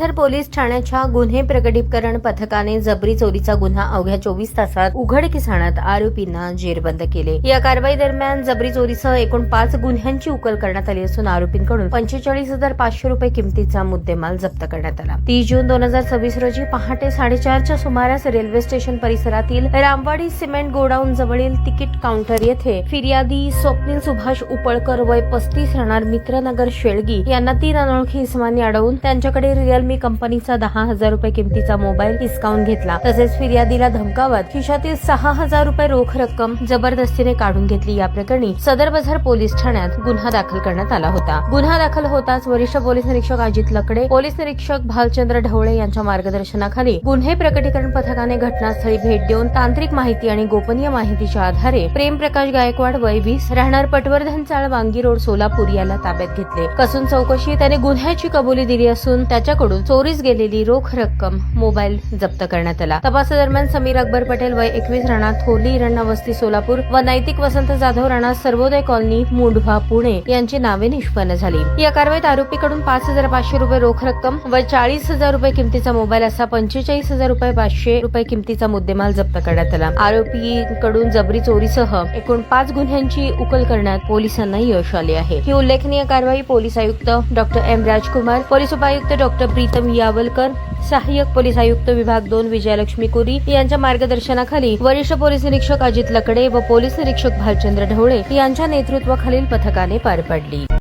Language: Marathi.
बाजार पोलीस ठाण्याच्या गुन्हे प्रकटीकरण पथकाने जबरी चोरीचा गुन्हा अवघ्या 24 तासात उघडकीस आणत आरोपींना जेरबंद केले। या कारवाई दरम्यान जबरी चोरीसह एकूण 5 गुन्ह्यांची उकल करण्यात आली असून आरोपींकडून 45,500 रुपये किमतीचा मुद्देमाल जप्त करण्यात आला। 30 जून 2026 रोजी पहाटे 4:30च्या सुमारास रेल्वे स्टेशन परिसरातील रामवाडी सिमेंट गोडाऊन जवळील तिकीट काउंटर येथे फिर्यादी स्वप्नील सुभाष उपळकर वय 35 राहणार मित्रनगर शेळगी यांना 3 अनोळखी इसमांनी अडवून त्यांच्याकडे रिअलमी कंपनीचा 10,000 रुपये किमतीचा मोबाईल हिसकावून घेतला। तसेच फिर्यादीला धमकावत खिशातील 6,000 रुपये रोख रक्कम जबरदस्तीने काढून घेतली। या प्रकरणी सदर बाजार पोलीस ठाण्यात गुन्हा दाखल करण्यात आला होता। गुन्हा दाखल होताच वरिष्ठ पोलीस निरीक्षक अजित लकडे, पोलीस निरीक्षक भालचंद्र ढवळे यांच्या मार्गदर्शनाखाली गुन्हे प्रकटीकरण पथकाने घटनास्थळी भेट देऊन तांत्रिक माहिती आणि गोपनीय माहितीच्या आधारे प्रेमप्रकाश गायकवाड वय 20 राहणार पटवर्धन चाळ वांगी रोड सोलापूर याला ताब्यात घेतले। कसून चौकशी त्याने गुन्ह्याची कबुली दिली असून त्याच्याकडून चोरीस गेलेली रोख रक्कम मोबाईल जप्त करण्यात आला। तपासादरम्यान समीर अकबर पटेल वय 21 राहणार थोरली इरणा वस्ती सोलापूर व नैतिक वसंत जाधव राहणार सर्वोदय कॉलनी मुंढवा पुणे यांची नावे निष्पन्न झाली। या कारवाईत आरोपीकडून 5,500 रुपये रोख रक्कम व 40,000 रुपये किमतीचा मोबाईल असा 45,500 रुपये किमतीचा मुद्देमाल जप्त करण्यात आला। आरोपीकडून जबरी चोरीसह एकूण 5 गुन्ह्यांची उकल करण्यात पोलिसांना यश आले आहे। ही उल्लेखनीय कारवाई पोलीस आयुक्त डॉक्टर एम राजकुमार, पोलीस उपायुक्त डॉक्टर प्रीतम यावलकर, सहाय्यक पोलीस आयुक्त विभाग 2 विजयलक्ष्मी कुरी यांच्या मार्गदर्शनाखाली वरिष्ठ पोलीस निरीक्षक अजित लकडे व पोलीस निरीक्षक भालचंद्र ढवळे यांच्या नेतृत्वाखालील पथकाने पार पाडली।